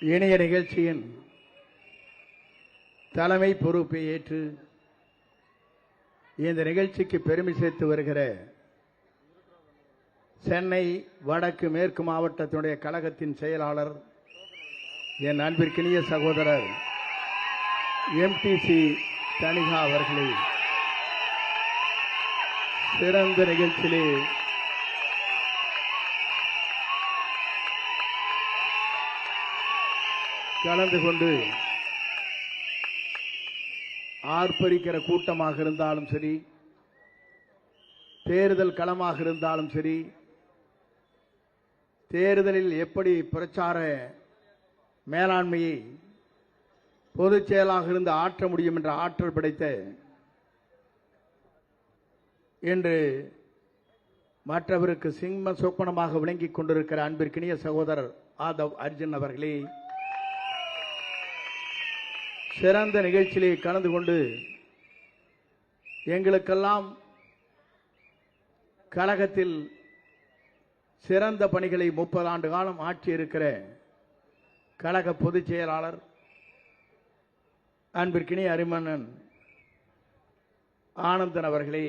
இணைய நிகழ்ச்சியின் தலைமை பொறுப்பை ஏற்று இந்த நிகழ்ச்சிக்கு பெருமை சேர்த்து வருகிற சென்னை வடக்கு மேற்கு மாவட்டத்தினுடைய கழகத்தின் செயலாளர் என் அன்பிற்கினிய சகோதரர் எம்டிசி தணிகா அவர்களை சிறந்த நிகழ்ச்சியிலே கலந்து கொண்டு ஆர்ப்பரிக்கிற கூட்டமாக இருந்தாலும் சரி, தேர்தல் களமாக இருந்தாலும் சரி, தேர்தலில் எப்படி பிரச்சார மேலாண்மையை பொதுச் செயலாக இருந்து ஆற்ற முடியும் என்ற ஆற்றல் படைத்த என்று மற்றவருக்கு சிம்ம சொப்பனமாக விளங்கிக் கொண்டிருக்கிற அன்பிற்கினிய சகோதரர் ஆதவ் அர்ஜுன் அவர்களே சிறந்த நிகழ்ச்சியிலே கலந்து கொண்டு எங்களுக்கெல்லாம் கழகத்தில் சிறந்த பணிகளை 30 ஆண்டு காலம் ஆட்சி இருக்கிற கழக பொதுச் செயலாளர் அன்பிற்கினிய அரிமன்னன் ஆனந்தன் அவர்களே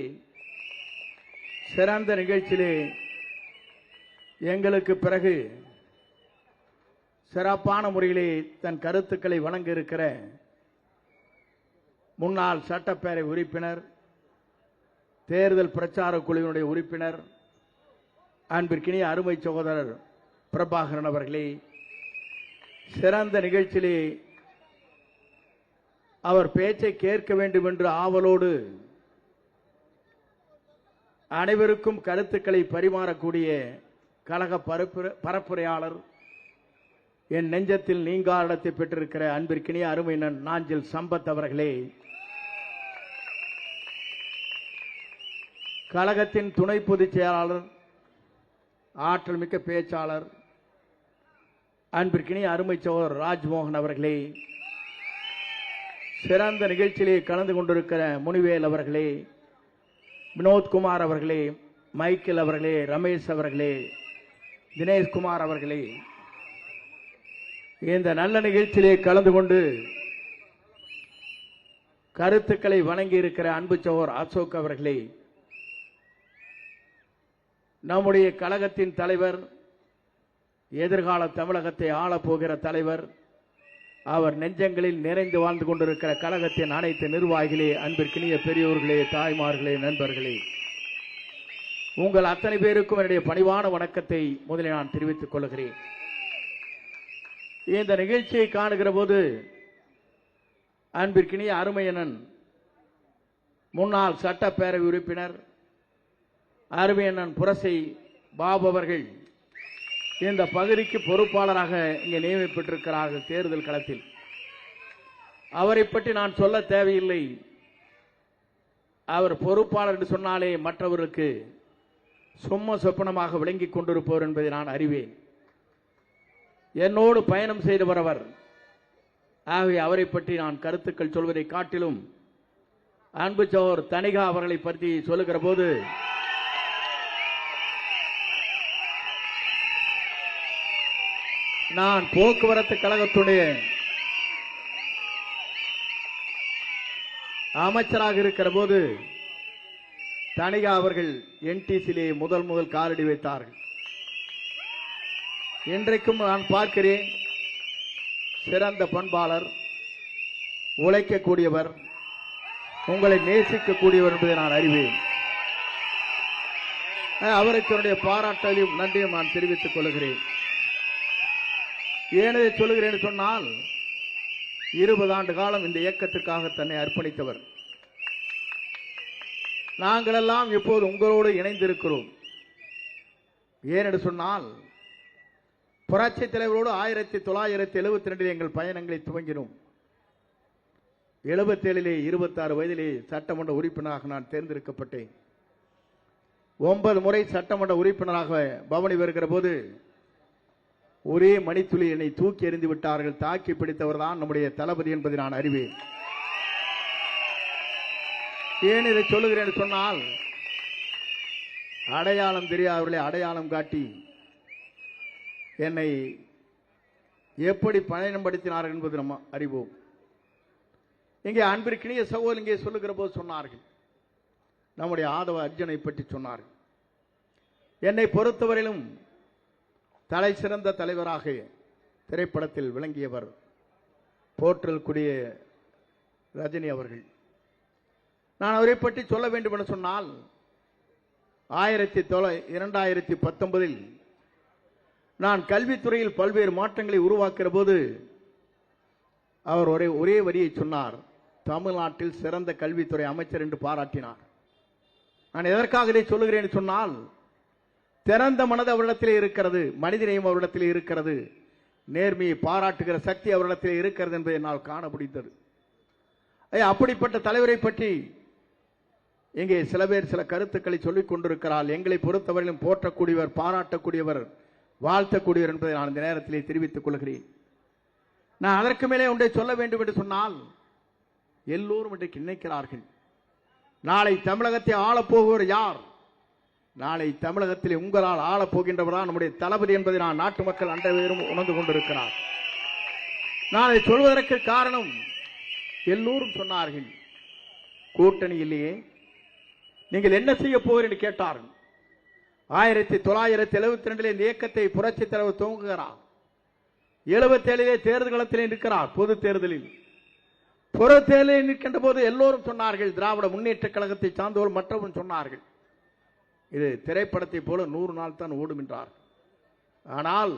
சிறந்த நிகழ்ச்சியிலே எங்களுக்கு பிறகு சிறப்பான முறையிலே தன் கருத்துக்களை வழங்க இருக்கிற முன்னாள் சட்டப்பேரவை உறுப்பினர், தேர்தல் பிரச்சார குழுவினுடைய உறுப்பினர் அன்பிற்கினிய அருமை சகோதரர் பிரபாகரன் அவர்களே சிறந்த நிகழ்ச்சியிலே அவர் பேச்சை கேட்க வேண்டும் என்று ஆவலோடு அனைவருக்கும் கருத்துக்களை பரிமாறக்கூடிய கழக பரப்புரையாளர், என் நெஞ்சத்தில் நீங்கா இடத்தை பெற்றிருக்கிற அன்பிற்கினிய அருமையினன் நாஞ்சில் சம்பத் அவர்களே, கழகத்தின் துணை பொதுச் செயலாளர், ஆற்றல் மிக்க பேச்சாளர் அன்பிற்கினிய அருமை சகோதரர் ராஜ்மோகன் அவர்களே, சிறந்த நிகழ்ச்சியிலே கலந்து கொண்டிருக்கிற முனிவேல் அவர்களே, வினோத்குமார் அவர்களே, மைக்கேல் அவர்களே, ரமேஷ் அவர்களே, தினேஷ்குமார் அவர்களே, இந்த நல்ல நிகழ்ச்சியிலே கலந்து கொண்டு கருத்துக்களை வழங்கி இருக்கிற அன்பு சகோதரர் அசோக் அவர்களே, நம்முடைய கழகத்தின் தலைவர், எதிர்கால தமிழகத்தை ஆளப்போகிற தலைவர், அவர் நெஞ்சங்களில் நிறைந்து வாழ்ந்து கொண்டிருக்கிற கழகத்தின் அனைத்து நிர்வாகிகளே, அன்பிற்கினிய பெரியோர்களே, தாய்மார்களே, நண்பர்களே, உங்கள் அத்தனை பேருக்கும் என்னுடைய பணிவான வணக்கத்தை முதலில் நான் தெரிவித்துக் கொள்கிறேன். இந்த நிகழ்ச்சியை காணுகிற போது அன்பிற்கினிய அருமையனன் முன்னாள் சட்டப்பேரவை உறுப்பினர் அருமையண்ணன் புரசை பாபு அவர்கள் இந்த பகுதிக்கு பொறுப்பாளராக இங்கே நியமிக்கப்பட்டிருக்கிறார்கள் தேர்தல் களத்தில். அவரை பற்றி நான் சொல்ல தேவையில்லை. அவர் பொறுப்பாளர் என்று சொன்னாலே மற்றவர்களுக்கு சும்மா சொப்பனமாக விளங்கிக் கொண்டிருப்பவர் என்பதை நான் அறிவேன். என்னோடு பயணம் செய்து வரவர். ஆகவே அவரை பற்றி நான் கருத்துக்கள் சொல்வதை காட்டிலும் அன்பு சகோதரர் தணிகா அவர்களை பற்றி சொல்லுகிற போது நான் போக்குவரத்து கழகத்துடைய அமைச்சராக இருக்கிற போது தணிகா அவர்கள் என்டிசியிலே முதல் காலடி வைத்தார்கள். இன்றைக்கும் நான் பார்க்கிறேன், சிறந்த பண்பாளர், உழைக்கக்கூடியவர், உங்களை நேசிக்கக்கூடியவர் என்பதை நான் அறிவேன். அவருக்கு என்னுடைய பாராட்டலையும் நன்றியும் நான் தெரிவித்துக் கொள்கிறேன். ஏனே சொல்லுகிறேன் சொன்னால் 20 ஆண்டு காலம் இந்த இயக்கத்திற்காக தன்னை அர்ப்பணித்தவர். நாங்களெல்லாம் இப்போது உங்களோடு இணைந்திருக்கிறோம். ஏனென்று சொன்னால் புரட்சி தலைவரோடு 1972 எங்கள் பயணங்களை துவங்கினோம். 77 26 வயதிலே சட்டமன்ற உறுப்பினராக நான் தேர்ந்தெடுக்கப்பட்டேன். 9 முறை சட்டமன்ற உறுப்பினராக பவனி வருகிற போது ஒரே மணித்துளி என்னை தூக்கி எறிந்து விட்டார்கள். தாக்கி பிடித்தவர் தான் நம்முடைய தளபதி என்பதை நான் அறிவேன். ஏன் இதை சொல்லுகிறேன் சொன்னால், அடையாளம் தெரியாதவர்களை அடையாளம் காட்டி என்னை எப்படி பயன்படுத்தினார்கள் என்பது நம்ம அறிவோம். இங்கே அன்பிற்கினிய சகோதரர் இங்கே சொல்லுகிற போது சொன்னார்கள், நம்முடைய ஆதவ அர்ஜுனை பற்றி சொன்னார்கள். என்னை பொறுத்தவரையிலும் தலை சிறந்த தலைவராக திரைப்படத்தில் விளங்கியவர் போற்றலுக்குரிய ரஜினி அவர்கள். நான் அவரை பற்றி சொல்ல வேண்டும் என்று சொன்னால் 2019 நான் கல்வித்துறையில் பல்வேறு மாற்றங்களை உருவாக்குற போது அவர் ஒரே வரியை சொன்னார், தமிழ்நாட்டில் சிறந்த கல்வித்துறை அமைச்சர் என்று பாராட்டினார். நான் எதற்காக இதை சொல்லுகிறேன் சொன்னால், திறந்த மனது அவரிடத்திலே இருக்கிறது, மனிதநேயம் அவரிடத்திலே இருக்கிறது, நேர்மையை பாராட்டுகிற சக்தி அவரிடத்திலே இருக்கிறது என்பதை என்னால் காண முடிந்தது. அப்படிப்பட்ட தலைவரை பற்றி இங்கே சில பேர் சில கருத்துக்களை சொல்லிக் கொண்டிருக்கிறார். எங்களை பொறுத்தவரையிலும் போற்றக்கூடியவர், பாராட்டக்கூடியவர், வாழ்த்தக்கூடியவர் என்பதை நான் இந்த நேரத்திலே தெரிவித்துக் கொள்கிறேன். நான் அதற்கு மேலே ஒன்றை சொல்ல வேண்டும் என்று சொன்னால், எல்லோரும் இன்றைக்கு நினைக்கிறார்கள், நாளை தமிழகத்தை ஆளப்போகுவர் யார்? நாளை தமிழகத்திலே உங்களால் ஆளப்போகின்றவரா நம்முடைய தளபதி என்பதை நான் நாட்டு மக்கள் அனைவரும் உணர்ந்து கொண்டிருக்கிறார். நான் அதை சொல்வதற்கு காரணம், எல்லோரும் சொன்னார்கள், கூட்டணி இல்லையே, நீங்கள் என்ன செய்ய போகிறீர்கள் என்று கேட்டார்கள். 1972 இந்த இயக்கத்தை புரட்சி தலைவர் துவங்குகிறார். 77 தேர்தல் களத்திலே நிற்கிறார். பொது தேர்தலில் நிற்கின்ற போது எல்லோரும் சொன்னார்கள், திராவிட முன்னேற்ற கழகத்தை சார்ந்தவர்கள் மற்றவர்கள் சொன்னார்கள், இது திரைப்படத்தை போல 100 நாள் தான் ஓடும் என்றார். ஆனால்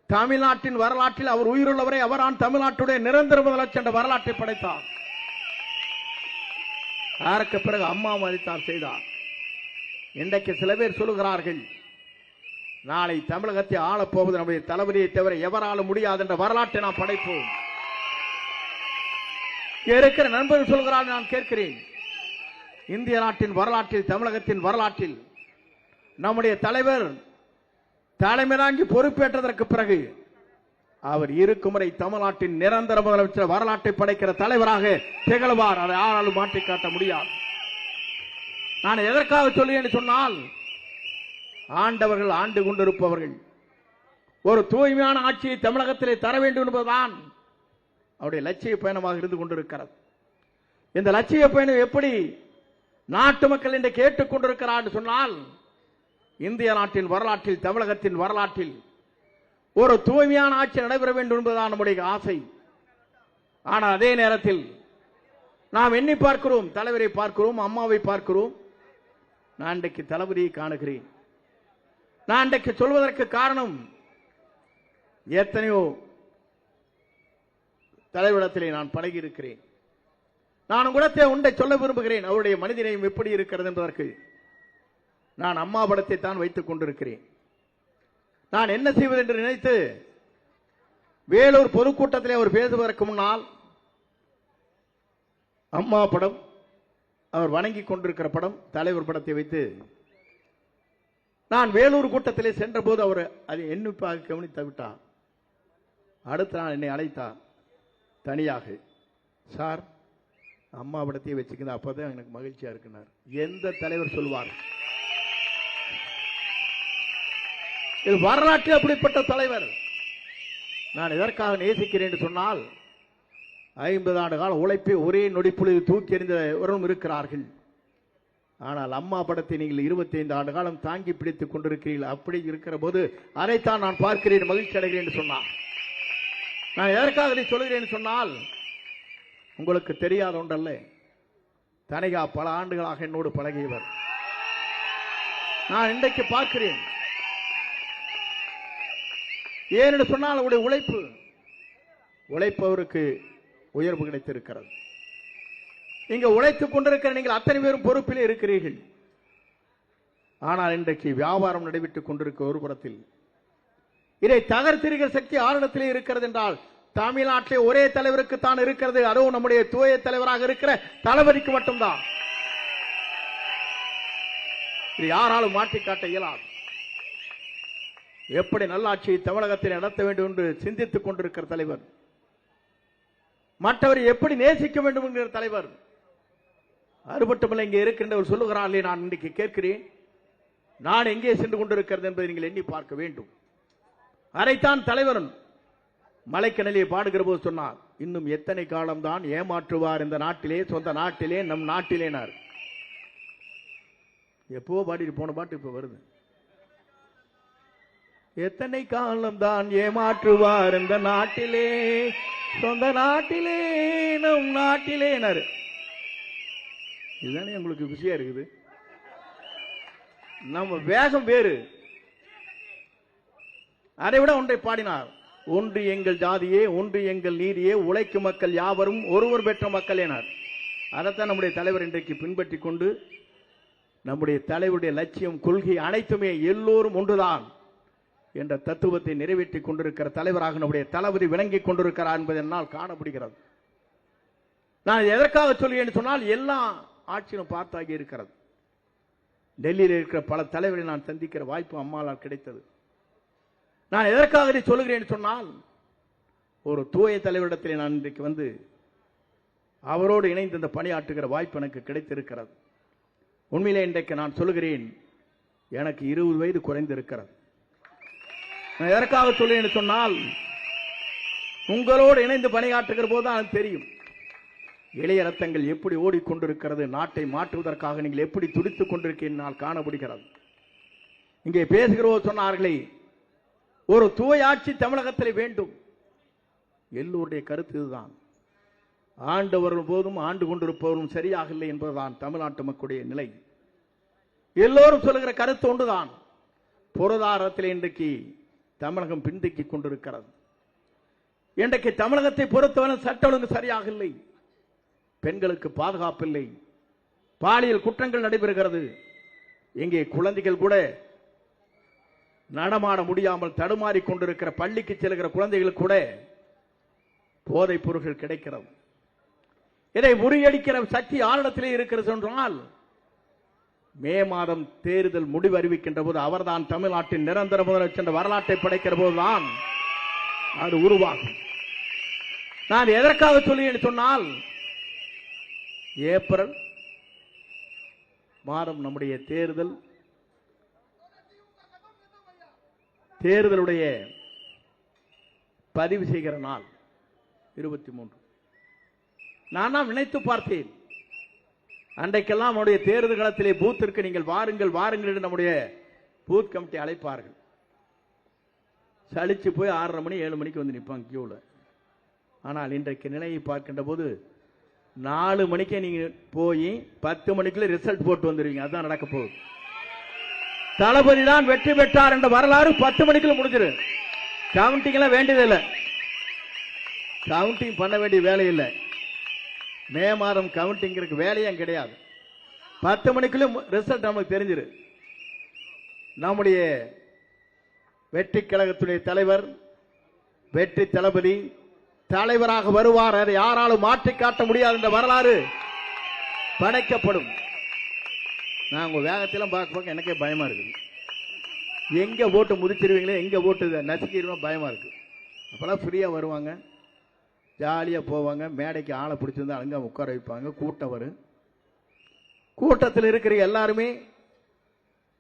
தமிழ்நாட்டின் வரலாற்றில் அவர் உயிருள்ளவரை அவரான் தமிழ்நாட்டுடைய நிரந்தர முதலமைச்சர் என்ற வரலாற்றை படைத்தார். அதற்கு பிறகு அம்மா மதித்தார் செய்தார். இன்றைக்கு சில பேர் சொல்லுகிறார்கள், நாளை தமிழகத்தை ஆளப்போவது நம்முடைய தளபதியை தவிர எவராலும் முடியாது என்ற வரலாற்றை நாம் படைப்போம். இருக்கிற நண்பர்கள் சொல்கிறார்கள், நான் கேட்கிறேன், இந்திய நாட்டின் வரலாற்றில், தமிழகத்தின் வரலாற்றில் நம்முடைய தலைவர் தலைமையாங்கி பொறுப்பேற்றதற்கு பிறகு அவர் இருக்கும் வரை தமிழ்நாட்டின் நிரந்தர முதலமைச்சர் வரலாற்றை படைக்கிற தலைவராக திகழ்வார். அதை யாராலும் மாற்றி காட்ட முடியாது. நான் எதற்காக சொல்லுவேன் சொன்னால், ஆண்டவர்கள் ஆண்டு கொண்டிருப்பவர்கள் ஒரு தூய்மையான ஆட்சியை தமிழகத்திலே தர வேண்டும் என்பதுதான் அவருடைய லட்சிய பயணமாக இருந்து கொண்டிருக்கிறது. இந்த லட்சிய பயணம் எப்படி நாட்டு மக்கள் என்று கேட்டுக் கொண்டிருக்கிறார் சொன்னால், இந்திய நாட்டின் வரலாற்றில், தமிழகத்தின் வரலாற்றில் ஒரு தூய்மையான ஆட்சி நடைபெற வேண்டும் என்பதுதான் நம்முடைய ஆசை. ஆனால் அதே நேரத்தில் நாம் எண்ணி பார்க்கிறோம், தலைவரை பார்க்கிறோம், அம்மாவை பார்க்கிறோம். நான் இன்றைக்கு தளபதியை காணுகிறேன். நான் இன்றைக்கு சொல்வதற்கு காரணம், எத்தனையோ தலைவரிடத்திலே நான் பழகி இருக்கிறேன். நான் கூட ஒன்றை சொல்ல விரும்புகிறேன், அவருடைய மனிதநேயம் எப்படி இருக்கிறது என்பதற்கு. நான் அம்மா படத்தை தான் வைத்துக் கொண்டிருக்கிறேன். நான் என்ன செய்வது என்று நினைத்து வேலூர் பொதுக்கூட்டத்திலே அவர் பேசுவதற்கு முன்னால் அம்மா படம், அவர் வணங்கி கொண்டிருக்கிற படம், தலைவர் படத்தை வைத்து நான் வேலூர் கூட்டத்திலே சென்ற போது அவர் அதை எண்ணிப்பாக கவனித்து விட்டார். அடுத்த நாள் என்னை அழைத்தார் தனியாக, சார் அம்மா படத்தை வச்சுக்கிற, அப்பதான் எனக்கு மகிழ்ச்சியா இருக்குனார். எந்த தலைவர் சொல்வார்? இது வரலாற்று அப்படிப்பட்ட தலைவர். நான் எதற்காக நேசிக்கிறேன் என்று சொன்னால், 50 ஆண்டு கால உழைப்பை ஒரே நொடிப்புள்ளில் தூக்கி எறிந்தவரும் இருக்கிறார்கள். ஆனால் அம்மா படத்தை நீங்கள் 25 ஆண்டு காலம் தாங்கி பிடித்துக் கொண்டிருக்கிறீர்கள். அப்படி இருக்கிற போது அதைத்தான் நான் பார்க்கிறேன், மகிழ்ச்சி அடைகிறேன் என்று சொன்னார். நான் எதற்காக இதை சொல்கிறேன் சொன்னால், உங்களுக்கு தெரியாத ஒன்றல்ல, தனிகா பல ஆண்டுகளாக என்னோடு பழகியவர். நான் இன்றைக்கு பார்க்கிறேன். ஏனென்று சொன்னால் அவருடைய உழைப்பவருக்கு உயர்வு கிடைத்திருக்கிறது. இங்க உழைத்துக் கொண்டிருக்கிற நீங்கள் அத்தனை பேரும் பொறுப்பிலே இருக்கிறீர்கள். ஆனால் இன்றைக்கு வியாபாரம் நடைபெற்றுக் கொண்டிருக்க ஒரு புறத்தில் இதை தகர்த்திருக்கிற சக்தி ஆரணத்திலே இருக்கிறது என்றால், தமிழ்நாட்டிலே ஒரே தலைவருக்கு தான் இருக்கிறது, அதுவும் நம்முடைய தூய தலைவராக இருக்கிற தளபதிக்கு மட்டும்தான். இது யாராலும் மாற்றி காட்ட இயலாது. எப்படி நல்லாட்சியை தமிழகத்தில் நடத்த வேண்டும் என்று சிந்தித்துக் கொண்டிருக்கிற தலைவர், மற்றவரை எப்படி நேசிக்க வேண்டும் என்கிற தலைவர், அது மட்டுமல்ல இங்கே இருக்கின்றவர் சொல்லுகிறார்களே, நான் இன்றைக்கு கேட்கிறேன், நான் எங்கே சென்று கொண்டிருக்கிறது என்பதை நீங்கள் எண்ணி பார்க்க வேண்டும். அதைத்தான் தலைவர் மலைக்கணலியை பாடுகிற போது சொன்னார், இன்னும் எத்தனை காலம்தான் ஏமாற்றுவார் இந்த நாட்டிலே, சொந்த நாட்டிலே, நம் நாட்டிலேனார். எப்போ பாடிட்டு போன பாட்டு இப்ப வருது. எத்தனை காலம்தான் ஏமாற்றுவார் இந்த நாட்டிலே, சொந்த நாட்டிலே, நம் நாட்டிலேனாரு. இதுதானே உங்களுக்கு குஷியா இருக்குது. நம்ம வேகம் வேறு. அதை விட ஒன்றை பாடினார், ஒன்று எங்கள் ஜாதியே, ஒன்று எங்கள் நீதியே, உழைக்கும் மக்கள் யாவரும் ஒருவர் பெற்ற மக்கள் எனார். அதைத்தான் நம்முடைய தலைவர் இன்றைக்கு பின்பற்றி கொண்டு, நம்முடைய தலைவருடைய லட்சியம், கொள்கை அனைத்துமே எல்லோரும் ஒன்றுதான் என்ற தத்துவத்தை நிறைவேற்றிக் கொண்டிருக்கிற தலைவராக நம்முடைய தளபதி விளங்கிக் கொண்டிருக்கிறார் என்பதை என்னால் காணப்படுகிறது. நான் எதற்காக சொல்கிறேன் சொன்னால், எல்லா ஆட்சியும் பார்த்தாகி இருக்கிறது. டெல்லியில் இருக்கிற பல தலைவரை நான் சந்திக்கிற வாய்ப்பு அம்மாளால் கிடைத்தது. நான் எதற்காக இதை சொல்லுகிறேன் சொன்னால், ஒரு தூய தலைவரிடத்தில் நான் இன்றைக்கு வந்து அவரோடு இணைந்து இந்த பணியாற்றுகிற வாய்ப்பு எனக்கு கிடைத்திருக்கிறது. உண்மையிலே இன்றைக்கு நான் சொல்லுகிறேன், எனக்கு 20 வயது குறைந்திருக்கிறது. நான் எதற்காக சொல்லுகிறேன் சொன்னால், உங்களோடு இணைந்து பணியாற்றுகிற போது தான் தெரியும் இளைய ரத்தங்கள் எப்படி ஓடிக்கொண்டிருக்கிறது, நாட்டை மாற்றுவதற்காக நீங்கள் எப்படி துடித்துக் கொண்டிருக்கிறீர்கள் காணப்படுகிறது. இங்கே பேசுகிறோர் சொன்னார்களே, ஒரு தூய ஆட்சி தமிழகத்தில் வேண்டும். எல்லோருடைய கருத்து இதுதான். ஆண்டவர் போதும் ஆண்டு கொண்டிருப்பவரும் சரியாக இல்லை என்பதுதான் தமிழ்நாட்டு மக்களுடைய நிலை. எல்லோரும் சொல்லுகிற கருத்து ஒன்றுதான். பொருளாதாரத்தில் இன்றைக்கு தமிழகம் பின்தங்கிக் கொண்டிருக்கிறது. இன்றைக்கு தமிழகத்தை பொறுத்தவரை சட்ட ஒழுங்கு சரியாக இல்லை. பெண்களுக்கு பாதுகாப்பு இல்லை. பாலியல் குற்றங்கள் நடைபெறுகிறது. இங்கே குழந்தைகள் கூட நடமாட முடியாமல் தடுமாறி கொண்டிருக்கிற, பள்ளிக்கு செல்கிற குழந்தைகளுக்கு கூட போதைப் பொருட்கள் கிடைக்கிறது. இதை முறியடிக்கிற சக்தி ஆளுநத்திலே இருக்கிறது என்றால், மே மாதம் தேர்தல் முடிவு அறிவிக்கின்ற போது அவர்தான் தமிழ்நாட்டின் நிரந்தர முதலமைச்சர் என்ற வரலாற்றை படைக்கிற போதுதான் அது உருவாகும். நான் எதற்காக சொல்லுகிறேன் சொன்னால், ஏப்ரல் மாதம் நம்முடைய தேர்தலுடைய பதிவு செய்கிற நாள் 23. நான் நினைத்து பார்த்தேன். அன்றைக்கெல்லாம் நம்முடைய தேர்தல் களத்திலே பூத்திற்கு நீங்கள் வாருங்கள் வாருங்கள் என்று நம்முடைய பூத் கமிட்டி அழைப்பார்கள். சலிச்சு போய் 6:30 மணி 7 மணிக்கு வந்து நிற்பாங்க கியூல. ஆனால் இன்றைக்கு நிலையை பார்க்கின்ற போது 4 மணிக்கே நீங்க போய் 10 மணிக்குள்ள ரிசல்ட் போட்டு வந்துருவீங்க. அதுதான் நடக்க போகுது. தளபதி தான் வெற்றி பெற்றார் என்ற வரலாறு 10 மணிக்குள்ள முடிஞ்சிரு. கவுண்டிங் எல்லாம் வேண்டியதில்லை. கவுண்டிங் பண்ண வேண்டிய வேலை இல்லை. மே மாதம் கவுண்டிங் வேலையும் கிடையாது. 10 மணிக்குள்ள ரிசல்ட் நமக்கு தெரிஞ்சிரு. நம்முடைய வெற்றி கழகத்துடைய தலைவர், வெற்றி தளபதி தலைவராக வருவார். அதை யாராலும் மாற்றி காட்ட முடியாது என்ற வரலாறு படைக்கப்படும். நான் உங்க வேகத்திலும் பார்க்க எனக்கே பயமா இருக்கு. எங்க ஓட்டு முதிச்சிருவீங்களே, எங்க ஓட்டு நசுக்கிடுவோம் பயமா இருக்கு. அப்பெல்லாம் ஃப்ரீயா வருவாங்க, ஜாலியா போவாங்க. மேடைக்கு ஆளை பிடிச்சிருந்தா அங்க உட்கார வைப்பாங்க. கூட்டம் வரும். கூட்டத்தில் இருக்கிற எல்லாருமே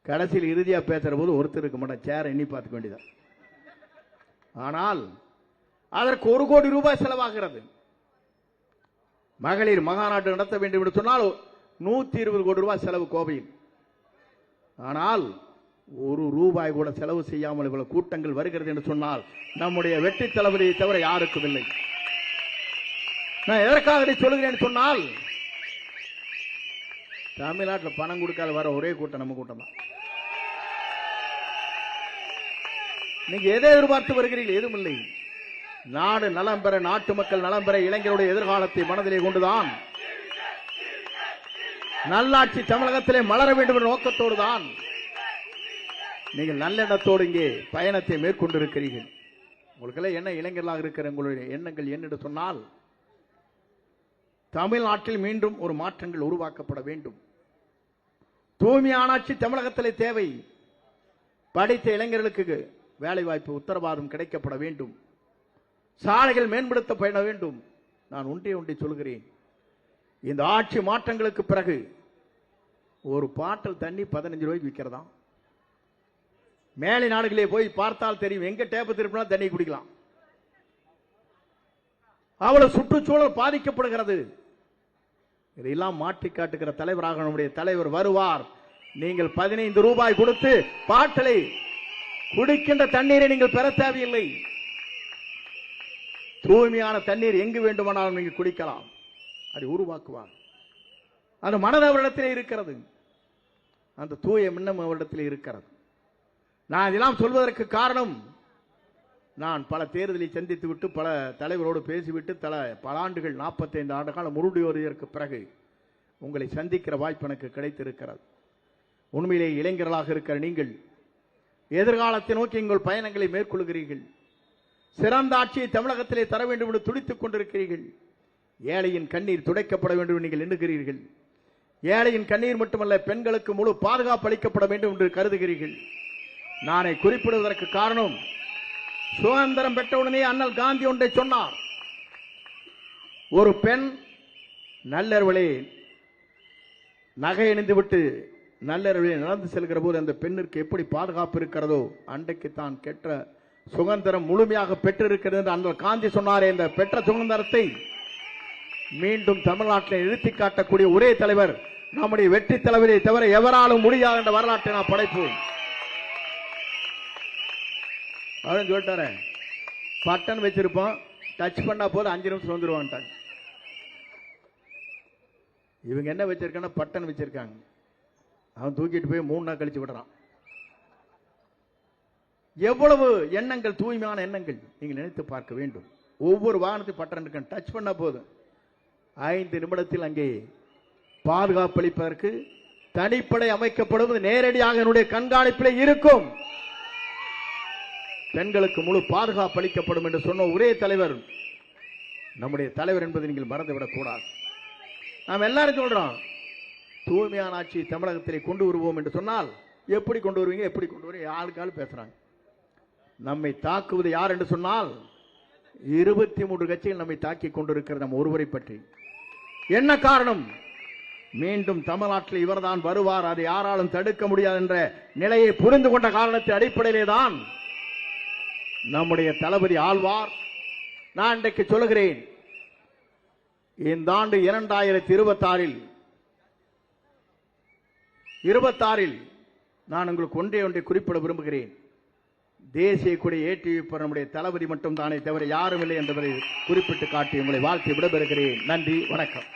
கடைசியில் இறுதியா பேசுற போது ஒருத்தர் இருக்க மாட்டேன், சேர எண்ணி பார்த்துக்க வேண்டியதான். ஆனால் அதற்கு 1 கோடி ரூபாய் செலவாகிறது. மகளிர் மகாநாட்டு நடத்த வேண்டும் என்று சொன்னால் 120 கோடி ரூபாய் செலவு கோவையில். ஆனால் 1 ரூபாய் கூட செலவு செய்யாமல் இவ்வளவு கூட்டங்கள் வருகிறது என்று சொன்னால் நம்முடைய வெற்றி தளபதியை தவிர யாருக்கும் இல்லை. நான் எதற்காக இதை சொல்லுகிறேன் சொன்னால், தமிழ்நாட்டில் பணம் கொடுக்காத வர ஒரே கூட்டம் நம்ம கூட்டம் தான். நீங்க எதை எதிர்பார்த்து வருகிறீர்கள்? எதுவும் இல்லை. நாடு நலம் பெற, நாட்டு மக்கள் நலம் பெற, இளைஞருடைய எதிர்காலத்தை மனதிலே கொண்டுதான் நல்லாட்சி தமிழகத்திலே மலர வேண்டும் என்ற நோக்கத்தோடு தான் நீங்கள் நல்லெண்ணத்தோடு இங்கே பயணத்தை மேற்கொண்டிருக்கிறீர்கள். உங்களுக்கெல்லாம் என்ன இளைஞர்களாக இருக்கிற உங்களுடைய எண்ணங்கள் என்ன சொன்னால், தமிழ்நாட்டில் மீண்டும் ஒரு மாற்றங்கள் உருவாக்கப்பட வேண்டும். தூய்மையான ஆட்சி தமிழகத்திலே தேவை. படித்த இளைஞர்களுக்கு வேலை வாய்ப்பு உத்தரவாதம் கிடைக்கப்பட வேண்டும். சாலைகள் மேம்படுத்தப்பட வேண்டும். நான் ஒன்றை சொல்கிறேன், இந்த ஆட்சி மாற்றங்களுக்கு பிறகு ஒரு பாட்டில் தண்ணி 15 ரூபாய்க்கு விற்கிறதா. மேலை நாடுகளே போய் பார்த்தால் தெரியும். எங்க டேப்பு திருப்பினா தண்ணி குடிக்கலாம். அவ்வளவு சுற்றுச்சூழல் பாதிக்கப்படுகிறது. இதையெல்லாம் மாற்றி காட்டுகிற தலைவராக நம்முடைய தலைவர் வருவார். நீங்கள் 15 ரூபாய் கொடுத்து பாட்டிலை குடிக்கின்ற தண்ணீரை நீங்கள் பெற தேவையில்லை. தூய்மையான தண்ணீர் எங்கு வேண்டுமானாலும் நீங்கள் குடிக்கலாம். அதை உருவாக்குவார். அந்த மனது அவரிடத்திலே இருக்கிறது. அந்த தூய எண்ணம் அவரிடத்திலே இருக்கிறது. நான் இதெல்லாம் சொல்வதற்கு காரணம், நான் பல தேர்தலை சந்தித்து விட்டு பல தலைவரோடு பேசிவிட்டு பல ஆண்டுகள் 45 ஆண்டு காலம் முருடி வருவதற்கு பிறகு உங்களை சந்திக்கிற வாய்ப்பு எனக்கு கிடைத்திருக்கிறது. உண்மையிலே இளைஞர்களாக இருக்கிற நீங்கள் எதிர்காலத்தை நோக்கி உங்கள் பயணங்களை மேற்கொள்கிறீர்கள். சிறந்த ஆட்சியை தமிழகத்திலே தர வேண்டும் என்று துடித்துக் கொண்டிருக்கிறீர்கள். ஏழையின் கண்ணீர் துடைக்கப்பட வேண்டும் என்று நீங்கள் எண்ணுகிறீர்கள். ஏழையின் கண்ணீர் மட்டுமல்ல, பெண்களுக்கு முழு பாதுகாப்பு அளிக்கப்பட வேண்டும் என்று கருதுகிறீர்கள். நானே குறிப்பிடுவதற்கு காரணம், சுதந்திரம் பெற்றவுடனே அண்ணல் காந்தி ஒன்றை சொன்னார். ஒரு பெண் நல்லறவளே நகை அணிந்து விட்டு நல்லறவளே நடந்து செல்கிற போது அந்த பெண்ணிற்கு எப்படி பாதுகாப்பு இருக்கிறதோ அன்றைக்கு தான் பெற்ற சுதந்திரம் முழுமையாக பெற்றிருக்கிறது என்று அண்ணல் காந்தி சொன்னாரே. இந்த பெற்ற சுதந்திரத்தை மீண்டும் தமிழ்நாட்டில் நிறுத்தி காட்டக்கூடிய ஒரே தலைவர் நம்முடைய வெற்றி தலைவரை தவிர எவராலும் முடியாது என்ற வரலாற்றை நாம் படைப்போம். அவன் சொல்லிட்டார, பட்டன் வச்சிருப்போம், டச் பண்ணா போது 5 நிமிஷம் வந்துருவான்ட்டாங்க. இவங்க என்ன வச்சிருக்காங்க, பட்டன் வச்சிருக்காங்க. அவன் தூக்கிட்டு போய் 3 நாள் கழிச்சு விடுறான். எவ்வளவு எண்ணங்கள், தூய்மையான எண்ணங்கள் நீங்கள் நினைத்து பார்க்க வேண்டும். ஒவ்வொரு வாகனத்தையும் பட்டன் இருக்க, டச் பண்ண போதும் 5 நிமிடத்தில் அங்கே பாதுகாப்பு அளிப்பதற்கு தனிப்படை அமைக்கப்படுவது நேரடியாக என்னுடைய கண்காணிப்பில் இருக்கும். பெண்களுக்கு முழு பாதுகாப்பு அளிக்கப்படும் என்று சொன்ன ஒரே தலைவர் நம்முடைய தலைவர் என்பதை நீங்கள் மறந்துவிடக் கூடாது. நாம் எல்லாரும் சொல்றோம், தூய்மையான ஆட்சி தமிழகத்திலே கொண்டு வருவோம் என்று சொன்னால் எப்படி கொண்டு வருவீங்க, எப்படி கொண்டு வருவீங்க, ஆளுக்காள் பேசுறாங்க. நம்மை தாக்குவது யார் என்று சொன்னால் 23 கட்சிகள் நம்மை தாக்கி கொண்டிருக்கிறது நம் ஒருவரை பற்றி. என்ன காரணம்? மீண்டும் தமிழ்நாட்டில் இவர்தான் வருவார், அதை யாராலும் தடுக்க முடியாது என்ற நிலையை புரிந்து கொண்ட காரணத்தின் அடிப்படையிலே தான் நம்முடைய தளபதி ஆழ்வார். நான் இன்றைக்கு சொல்லுகிறேன், இந்த ஆண்டு 2026 நான் உங்களுக்கு ஒன்றை குறிப்பிட விரும்புகிறேன். தேசிய கொடியை ஏற்றி வைப்பவர் நம்முடைய தளபதி மட்டும் தானே தவிர யாரும் இல்லை என்பதை குறிப்பிட்டு காட்டி உங்களை வாழ்த்தி விடைபெறுகிறேன். நன்றி, வணக்கம்.